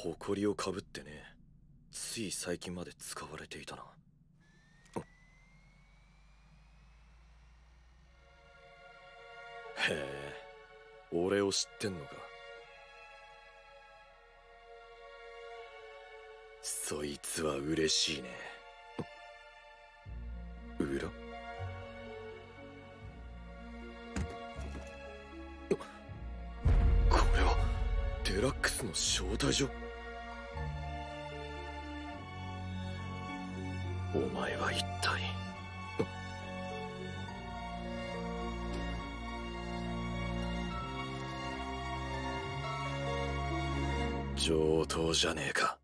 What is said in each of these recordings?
誇りをかぶってね。つい最近まで使われていたな。へえ、俺を知ってんのか。そいつは嬉しいね。裏？これはデラックスの招待状？お前は一体。上等じゃねえか。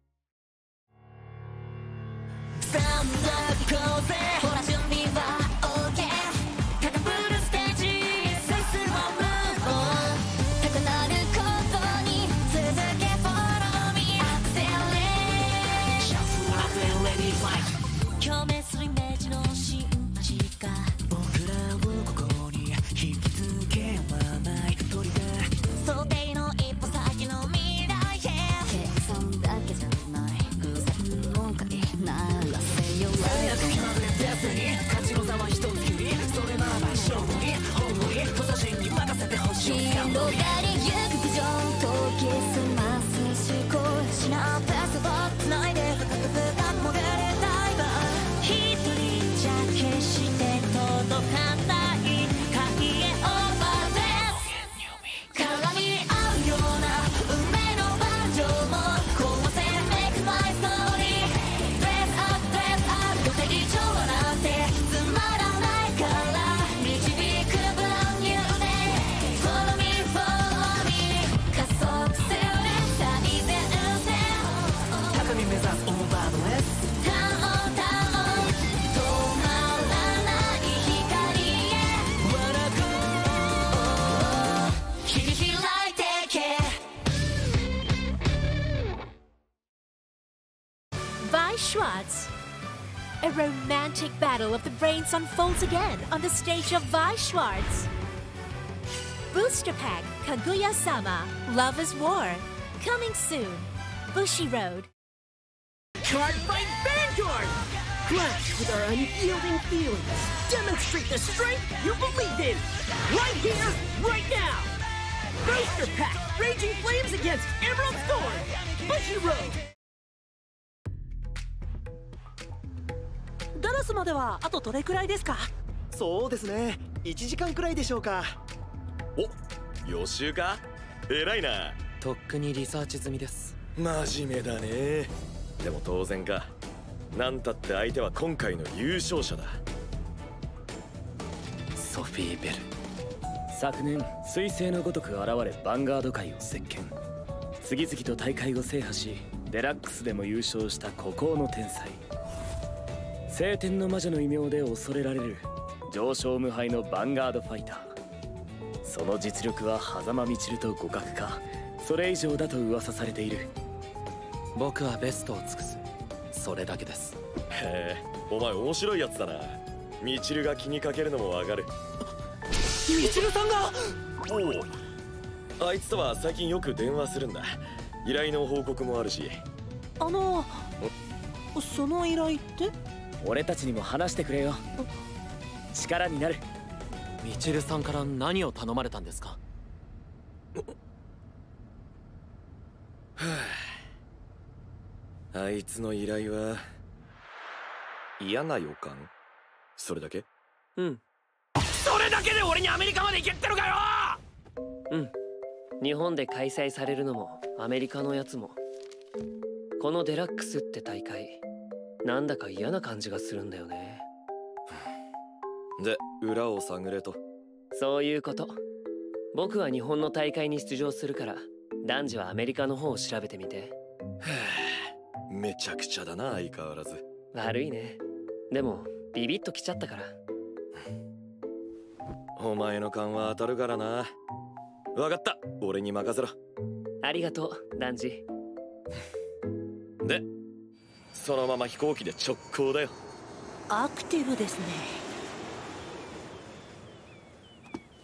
さあ行こうぜ、ほら準備は OK。 高ぶるステージへ進もう。高鳴ることに続け Follow me Accelerate Shuffle Ready Fight。 共鳴するイメージの神地が僕らをここに引きつけまない鳥で想定の一歩先の未来へ。計算だけじゃない偶然の鍵ならせよ。勝ちの座は一つきり、それならば勝負に本当に小差しに任せてほしい。広がりゆくビジョン研ぎ澄ます思考しなペースをつないで深く深く潜れたいが一人じゃ決して届かない海へオーバーです絡み合うような運命のバージョンも壊せ Make my story Dress up dress up 予定調和なんてつまらないから導くブランニューデイ Follow me follow me 加速する最前線高み目指すオーバードレスターンターン止まらない光へ笑う切り開いてけ By Schwartz. A romantic battle of the brains unfolds again on the stage of Vi Schwartz. Booster Pack Kaguya-sama Love is War. Coming soon. Bushi Road. Card Fight Vanguard! Clash with our unyielding feelings. Demonstrate the strength you believe in. Right here, right now. Booster Pack Raging Flames against Emerald Storm. Bushi Road. ダラスまではあとどれくらいですか？そうですね、1時間くらいでしょうか。お、予習か？偉いな。とっくにリサーチ済みです。真面目だね。でも当然か。なんたって相手は今回の優勝者だ。ソフィー・ベル。昨年彗星のごとく現れヴァンガード界を席巻。次々と大会を制覇しデラックスでも優勝した孤高の天才。聖天の魔女の異名で恐れられる上昇無敗のヴァンガードファイター。その実力は狭間みちると互角かそれ以上だと噂されている。僕はベストを尽くす、それだけです。へえ、お前面白いやつだな。みちるが気にかけるのもわかる。みちるさんが。おお、あいつとは最近よく電話するんだ。依頼の報告もあるし。その依頼って？俺たちにも話してくれよ。力になる。みちるさんから何を頼まれたんですか？あいつの依頼は嫌な予感？それだけ？うん。それだけで俺にアメリカまで行けってのかよ！うん。日本で開催されるのもアメリカのやつもこのデラックスって大会なんだか嫌な感じがするんだよね。で、裏を探れと。そういうこと。僕は日本の大会に出場するから男児はアメリカの方を調べてみて。めちゃくちゃだな、相変わらず。悪いね。でもビビッときちゃったから。お前の勘は当たるからな。分かった、俺に任せろ。ありがとう、男児。で、そのまま飛行機で直行だよ。アクティブですね。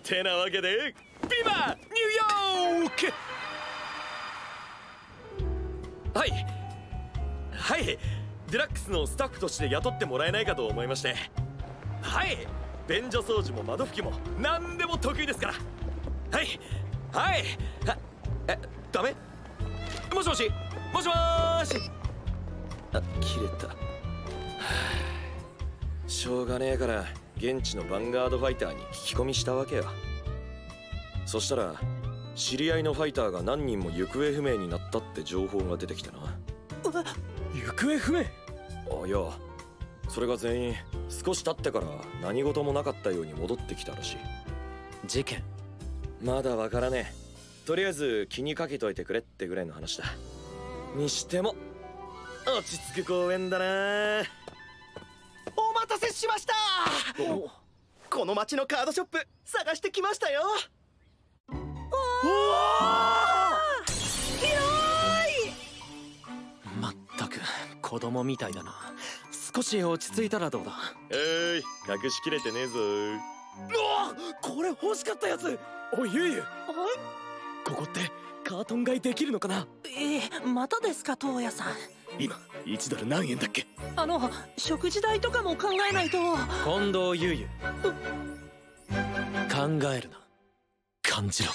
てなわけでビバニューヨーク。はい、デラックスのスタッフとして雇ってもらえないかと思いまして。はい、便所掃除も窓拭きも何でも得意ですから。ダメ？もしもし、もしもーし。切れた。しょうがねえから現地のヴァンガードファイターに聞き込みしたわけよ。そしたら知り合いのファイターが何人も行方不明になったって情報が出てきてな。行方不明？いや、それが全員少し経ってから何事もなかったように戻ってきたらしい。事件？まだわからねえ。とりあえず気にかけといてくれってぐらいの話だ。にしても落ち着く公園だな。お待たせしました。この町のカードショップ探してきましたよ。まったく子供みたいだな。少し落ち着いたらどうだ。隠しきれてねえぞ。これ欲しかったやつ。おい、ゆうゆう、ここってカートン買いできるのかな？またですか、東野さん。今1ドル何円だっけ？食事代とかも考えないと。近藤ゆうゆう、考えるな、感じろ。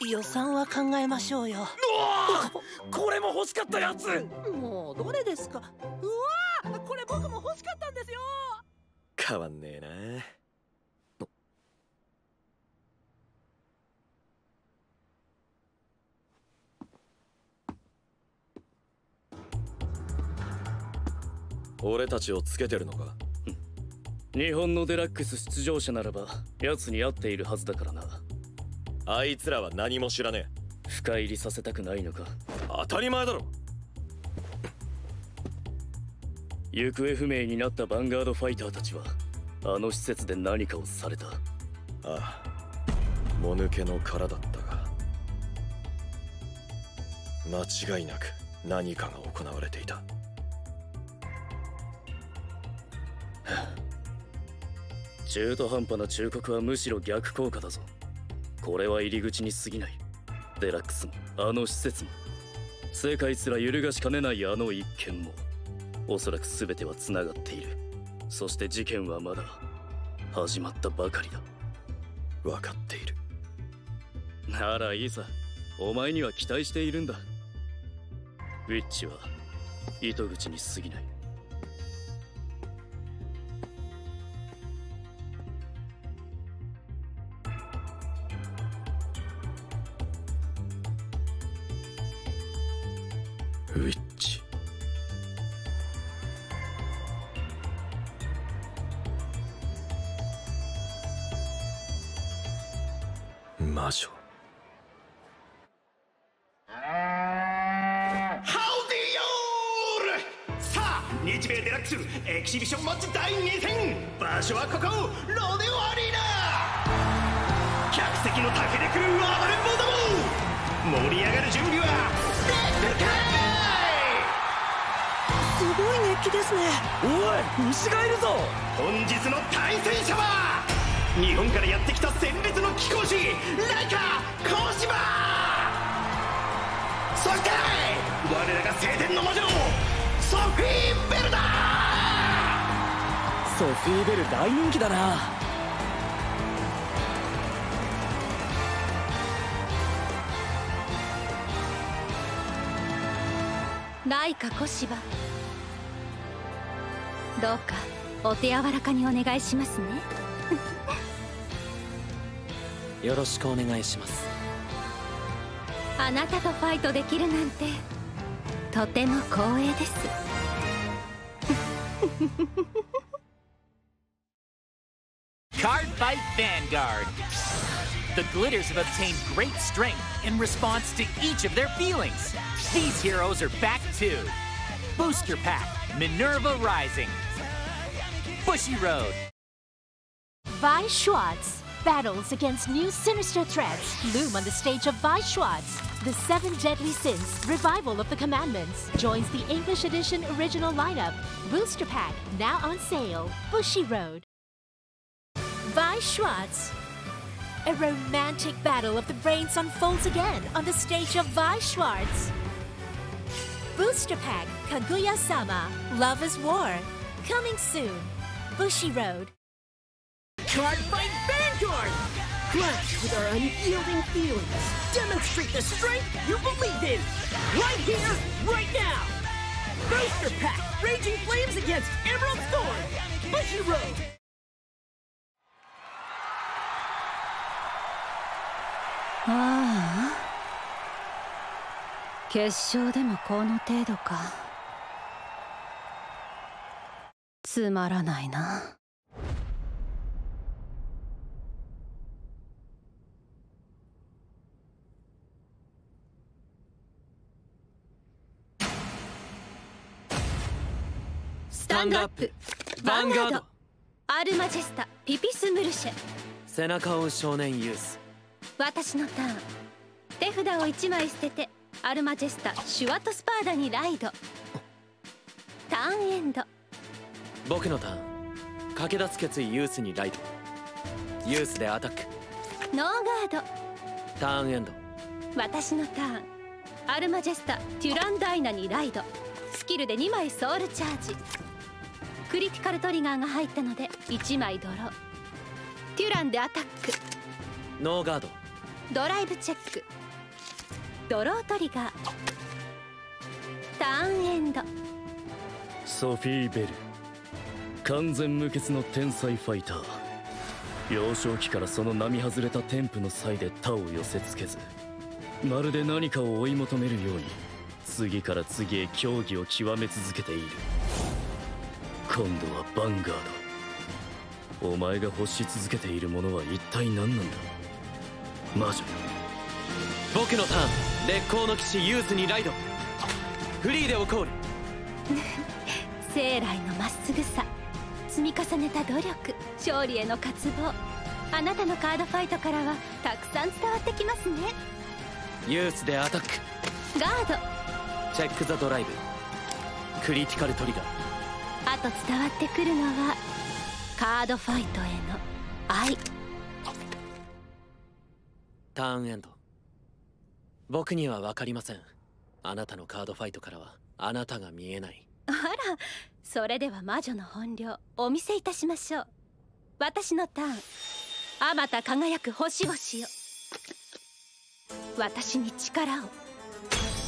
予算は考えましょうよ。これも欲しかったやつ。もうどれですか？うわー、これ僕も欲しかったんですよ。変わんねえな。俺たちをつけてるのか？日本のデラックス出場者ならば奴に会っているはずだからな。あいつらは何も知らねえ。深入りさせたくないのか？当たり前だろ。行方不明になったヴァンガードファイターたちはあの施設で何かをされた。ああ、もぬけの殻だったが、間違いなく何かが行われていた。中途半端な忠告はむしろ逆効果だぞ。これは入り口に過ぎない。デラックスもあの施設も世界すら揺るがしかねないあの一件もおそらく全てはつながっている。そして事件はまだ始まったばかりだ。分かっている。ならいいさ、お前には期待しているんだ。ウィッチは糸口に過ぎない。ウィッチ。魔女。さあ、日米デラックスエキシビションマッチ第2戦。場所はここロデオアリーナ。客席の竹で来る暴れん坊ども、盛り上がる準備はできてるかい？すごい熱気ですね。おい、牛がいるぞ。本日の対戦者は日本からやってきた戦慄の貴公子ライカ小島、そして我らが晴天の魔女ソフィー・ベルだ。ソフィー・ベル大人気だな。ライカ小芝、どうかお手柔らかにお願いしますね。よろしくお願いします。あなたとファイトできるなんてとても光栄です。Card Fight Vanguard. The Glitters have obtained great strength in response to each of their feelings. These heroes are back too. Booster Pack, Minerva Rising, Bushy Road. Vi Schwartz battles against new sinister threats loom on the stage of Vi Schwartz. The Seven Deadly Sins Revival of the Commandments joins the English edition original lineup. Booster Pack now on sale. Bushy Road. Vi Schwartz. A romantic battle of the brains unfolds again on the stage of Vi Schwartz. Booster Pack Kaguya-sama Love is War. Coming soon. Bushi Road. Card Fight Vanguard! Clash with our unyielding feelings. Demonstrate the strength you believe in. Right here, right now. Booster Pack Raging Flames against Emerald Storm. Bushi Road. ああ、決勝でもこの程度か。つまらないな。スタンドアップヴァンガード。アルマジェスタピピスムルシェ。背中を追う少年ユース。私のターン。手札を1枚捨ててアルマジェスタシュワットスパーダにライド。ターンエンド。僕のターン。駆け出す決意ユースにライド。ユースでアタック。ノーガード。ターンエンド。私のターン。アルマジェスタテュランダイナにライド。スキルで2枚ソウルチャージ。クリティカルトリガーが入ったので1枚ドロー。テュランでアタック。ノーガード。ドライブチェック。ドロートリガー。ターンエンド。ソフィー・ベル、完全無欠の天才ファイター。幼少期からその並外れた天賦の際で他を寄せつけず、まるで何かを追い求めるように次から次へ競技を極め続けている。今度はヴァンガード。お前が欲し続けているものは一体何なんだ、魔女。僕のターン。烈光の騎士ユースにライド。フリーレをコール。生来のまっすぐさ、積み重ねた努力、勝利への渇望、あなたのカードファイトからはたくさん伝わってきますね。ユースでアタック。ガード。チェックザドライブ。クリティカルトリガー。あと伝わってくるのはカードファイトへの愛。ターンエンド。僕には分かりません。あなたのカードファイトからはあなたが見えない。あら、それでは魔女の本領お見せいたしましょう。私のターン。あまた輝く星々よ、私に力を。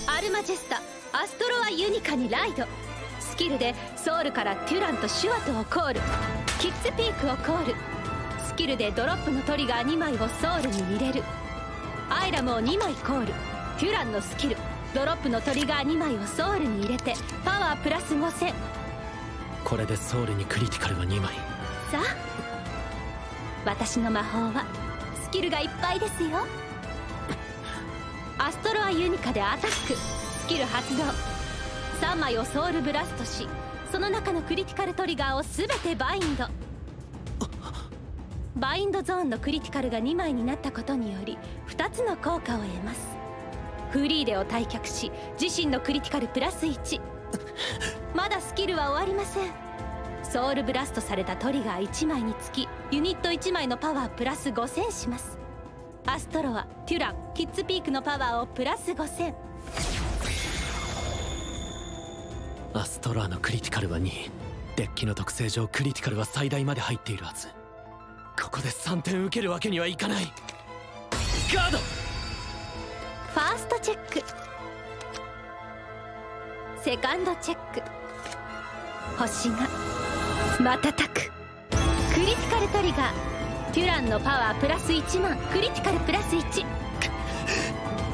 アルマジェスタアストロアユニカにライド。スキルでソウルからテュランとシュワトをコール。キッズピークをコール。スキルでドロップのトリガー2枚をソウルに入れる。アイラムを2枚コール。テュランのスキル、ドロップのトリガー2枚をソウルに入れてパワープラス5000。これでソウルにクリティカルが2枚。さあ、私の魔法はスキルがいっぱいですよ。アストロアユニカでアタック。スキル発動。3枚をソウルブラストし、その中のクリティカルトリガーを全てバインド。バインドゾーンのクリティカルが2枚になったことにより2つの効果を得ます。フリーレを退却し、自身のクリティカルプラス1。まだスキルは終わりません。ソウルブラストされたトリガー1枚につきユニット1枚のパワープラス5000します。アストロア、テュラン、キッズピークのパワーをプラス5000。アストロアのクリティカルは2。デッキの特性上クリティカルは最大まで入っているはず。ここで3点受けるわけにはいかない。ガード。ファーストチェック。セカンドチェック。星が瞬く。クリティカルトリガー。テュランのパワープラス1万。クリティカルプラス1。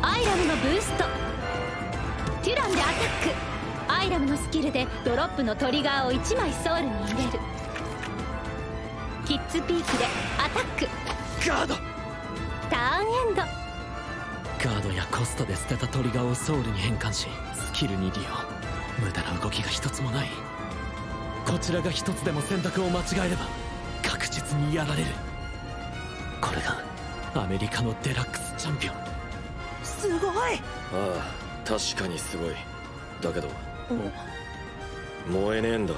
アイラムのブースト。テュランでアタック。アイラムのスキルでドロップのトリガーを1枚ソウルに入れる。キッズピークでアタック。ガード。ターンエンド。ガードやコストで捨てたトリガーをソウルに変換し、スキルに利用。無駄な動きが一つもない。こちらが一つでも選択を間違えれば確実にやられる。これがアメリカのデラックスチャンピオン。すごい。ああ、確かにすごい。だけど燃えねえんだ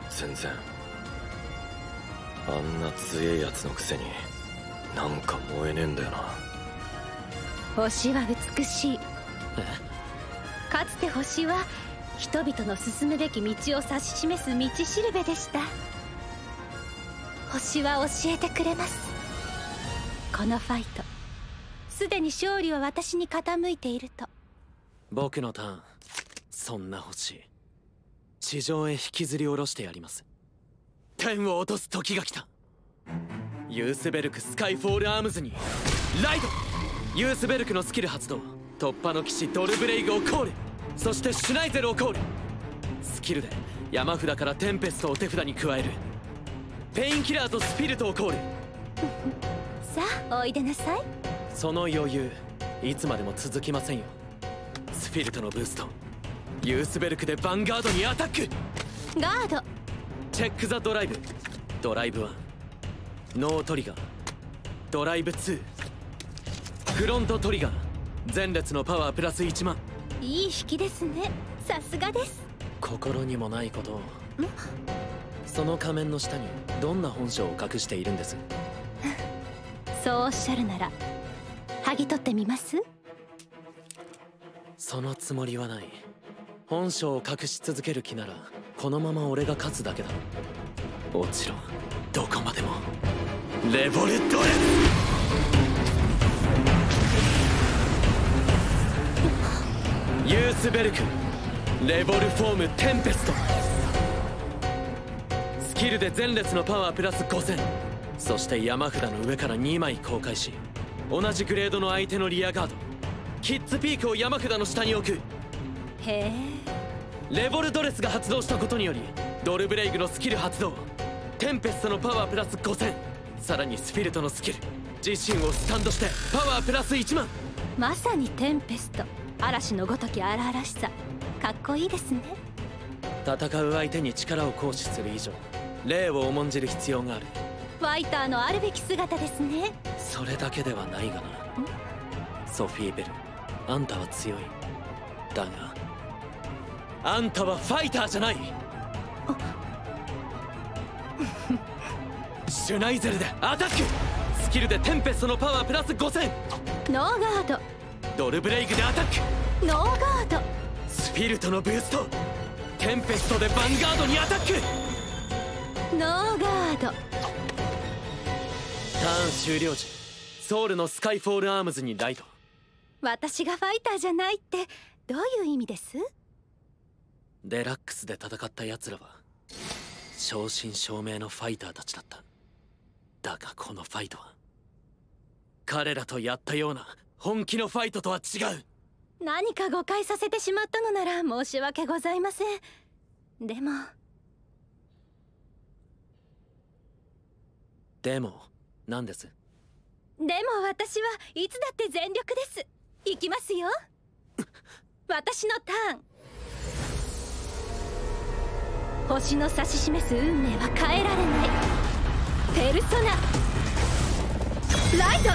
全然。あんな強えやつのくせになんか燃えねえんだよな。星は美しい。かつて星は人々の進むべき道を指し示す道しるべでした。星は教えてくれます。このファイト、すでに勝利は私に傾いていると。僕のターン。そんな星、地上へ引きずり下ろしてやります。天を落とす時が来た。ユースベルクスカイフォールアームズにライド。ユースベルクのスキル発動。突破の騎士ドルブレイグをコール。そしてシュナイゼルをコール。スキルで山札からテンペストを手札に加える。ペインキラーとスピリトをコール。さあおいでなさい。その余裕いつまでも続きませんよ。スピリトのブースト。ユースベルクでヴァンガードにアタック。ガード。チェックザドライブ。ドライブ1。ノートリガー。ドライブ2。フロントトリガー。前列のパワープラス1万。いい引きですね。さすがです。心にもないことを。その仮面の下にどんな本性を隠しているんです？そうおっしゃるなら剥ぎ取ってみます？そのつもりはない。本性を隠し続ける気ならこのまま俺が勝つだけだ。もちろんどこまでもレボルドレユースベルクレボルフォームテンペスト。スキルで前列のパワープラス5000。そして山札の上から2枚公開し、同じグレードの相手のリアガードキッズピークを山札の下に置く。へえ。レボルドレスが発動したことによりドルブレイグのスキル発動。テンペストのパワープラス5000。さらにスピリトのスキル自身をスタンドしてパワープラス1万。まさにテンペスト。嵐のごとき荒々しさ、かっこいいですね。戦う相手に力を行使する以上霊を重んじる必要がある。ファイターのあるべき姿ですね。それだけではないがな。ソフィー・ベル、あんたは強い。だがあんたはファイターじゃない。シュナイゼルでアタック。スキルでテンペストのパワープラス5000。ノーガード。ドルブレイクでアタック。ノーガード。スピリトのブースト。テンペストでヴァンガードにアタック。ノーガード。ターン終了時ソウルのスカイフォールアームズにライド。私がファイターじゃないってどういう意味です？デラックスで戦った奴らは正真正銘のファイターたちだった。だがこのファイトは彼らとやったような本気のファイトとは違う。何か誤解させてしまったのなら申し訳ございません。でも何です？でも私はいつだって全力です。いきますよ。私のターン。星の指し示す運命は変えられない。ペルソナライド。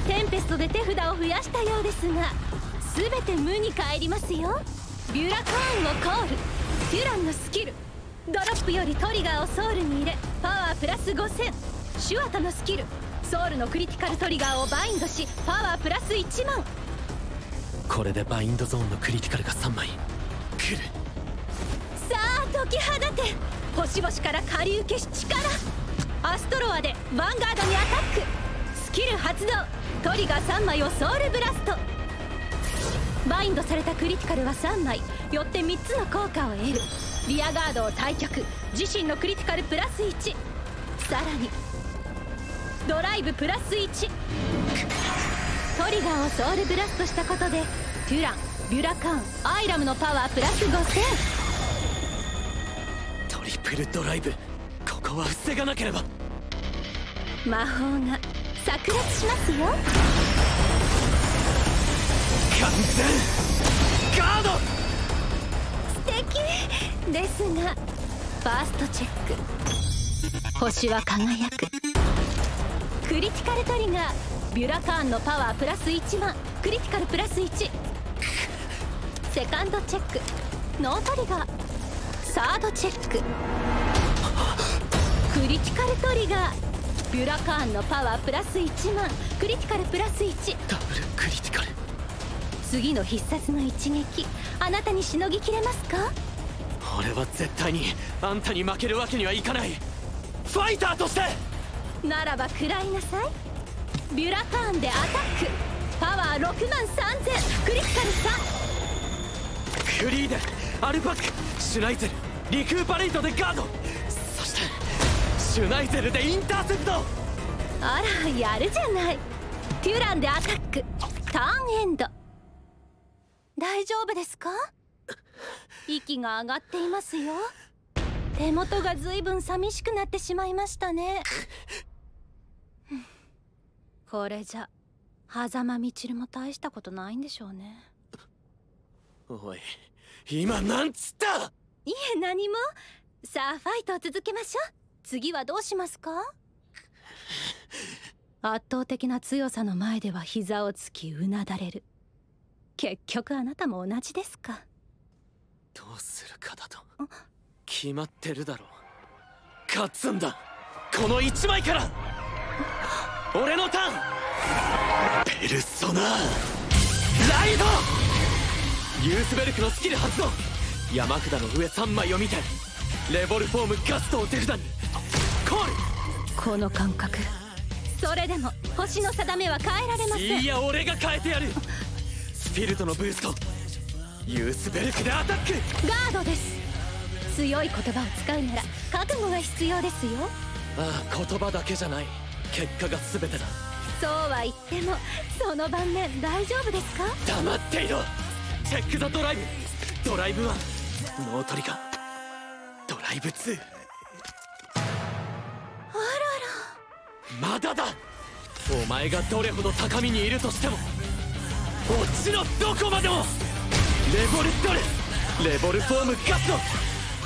テンペストで手札を増やしたようですが全て無に返りますよ。ビュラカーンをコール。テュランのスキルドロップよりトリガーをソウルに入れパワープラス5000。シュワタのスキルソウルのクリティカルトリガーをバインドしパワープラス1万。これでバインドゾーンのクリティカルが3枚来る。さあ解き放て。星々から借り受けし力。アストロアでヴァンガードにアタック。スキル発動。トリガー3枚をソウルブラスト。バインドされたクリティカルは3枚よって3つの効果を得る。リアガードを退却。自身のクリティカルプラス1。さらにドライブプラス1。トリガーをソウルブラストしたことでテュラン、ビュラカーン、アイラムのパワープラス5000。トリプルドライブ、ここは防がなければ。魔法が炸裂しますよ。完全ガード。素敵ですがファーストチェック。星は輝く。クリティカルトリガービュラカーンのパワープラス1万。クリティカルプラス1。セカンドチェック。ノートリガー。サードチェック。クリティカルトリガービュラカーンのパワープラス1万。クリティカルプラス1。ダブルクリティカル。次の必殺の一撃、あなたにしのぎきれますか？俺は絶対にあんたに負けるわけにはいかない。ファイターとしてならば食らいなさい。ビュラカーンでアタック。パワー6万3000、クリティカルフリーでアルパク、シュナイゼル、リクーパレイトでガード、そしてシュナイゼルでインターセプト。あら、やるじゃない。テュランでアタック、ターンエンド。大丈夫ですか？息が上がっていますよ。手元がずいぶん寂しくなってしまいましたね。これじゃ狭間みちるも大したことないんでしょうね。おい、今なんつった？いえ、何も。さあファイトを続けましょう。次はどうしますか？圧倒的な強さの前では膝をつきうなだれる。結局あなたも同じですか？どうするかだと決まってるだろう。勝つんだ、この1枚から。俺のターン、ペルソナライド。ユースベルクのスキル発動。山札の上3枚を見てレボルフォームガストを手札にコール。この感覚、それでも星の定めは変えられません。いや、俺が変えてやる。スピルトのブースト、ユースベルクでアタック。ガードです。強い言葉を使うなら覚悟が必要ですよ。ああ、言葉だけじゃない、結果が全てだ。そうは言ってもその盤面大丈夫ですか？黙っていろ。チェックザドライブ。ドライブ1、ノートリガー。ドライブ2。あらら、まだだ。お前がどれほど高みにいるとしても落ちろ、どこまでも。レボルドレ、レボルフォームガスト。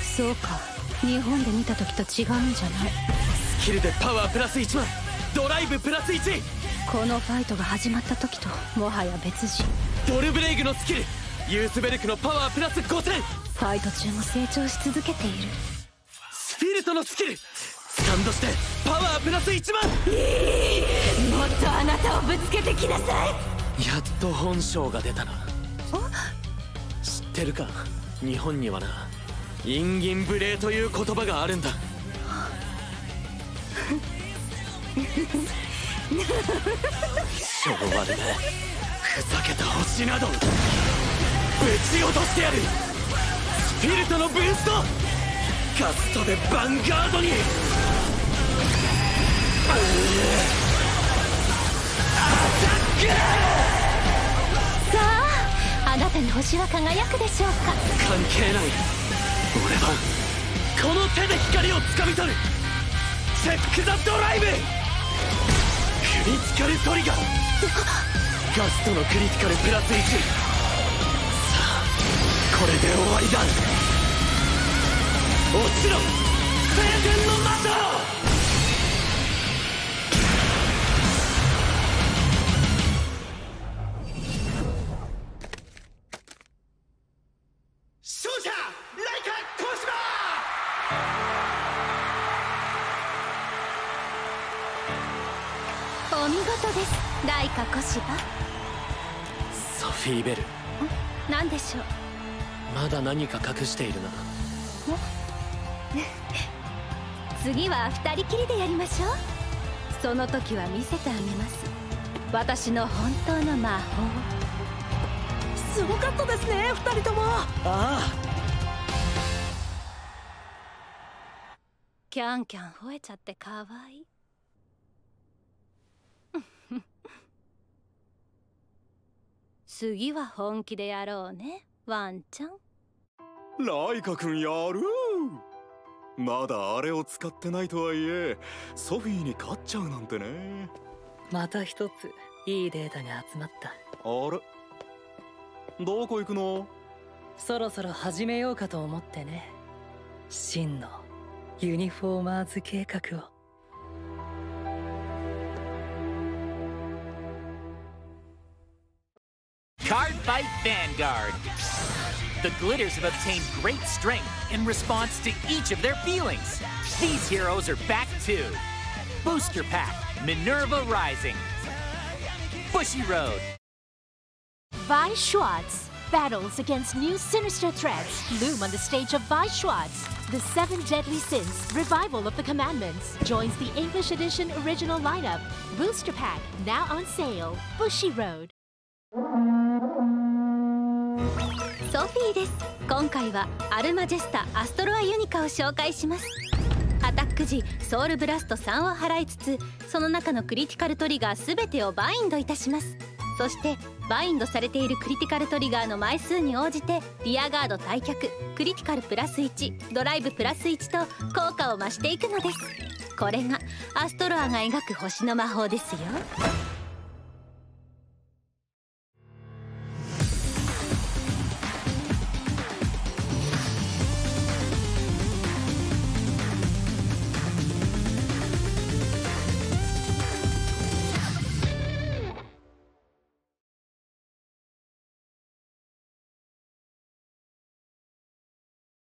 そうか、日本で見た時と違うんじゃない。スキルでパワープラス1万、ドライブプラス1。このファイトが始まった時ともはや別人。ドルブレイグのスキル、ユースベルクのパワープラス5000。ファイト中も成長し続けている。スピルトのスキル、スタンドしてパワープラス1万。もっとあなたをぶつけてきなさい。やっと本性が出たな。知ってるか、日本にはな、陰銀無礼という言葉があるんだ。性悪め、ふざけた星などぶち落としてやる。スピルトのブースト、ガストでヴァンガードに。さあ、あなたに星は輝くでしょうか？関係ない。俺はこの手で光をつかみ取る。チェックザドライブ。クリティカルトリガー。ガストのクリティカルプラス1。さあ、これで終わりだ。落ちろ、聖天の魔女。勝者ライカ小島。お見事です、ライカ小芝。ソフィーベル、何でしょう？まだ何か隠しているな。次は2人きりでやりましょう。その時は見せてあげます、私の本当の魔法。すごかったですね、2人とも。ああ、キャンキャン吠えちゃってかわいい。次は本気でやろうね、ワンちゃん。ライカ君やる。まだあれを使ってないとはいえソフィーに勝っちゃうなんてね。また一ついいデータが集まった。あれ、どこ行くの？そろそろ始めようかと思ってね、真のユニフォーマーズ計画を。Card Fight Vanguard. The Glitters have obtained great strength in response to each of their feelings. These heroes are back too. Booster Pack, Minerva Rising, Bushy Road. Vi Schwartz battles against new sinister threats loom on the stage of Vi Schwartz. The 7 Deadly Sins Revival of the Commandments joins the English edition original lineup. Booster Pack now on sale. Bushiroad. ソフィーです。今回はアルマジェスタアストロアユニカを紹介します。アタック時ソウルブラスト3を払いつつ、その中のクリティカルトリガー全てをバインドいたします。そしてバインドされているクリティカルトリガーの枚数に応じてリアガード退却、クリティカルプラス1、ドライブプラス1と効果を増していくのです。これがアストロアが描く星の魔法ですよ。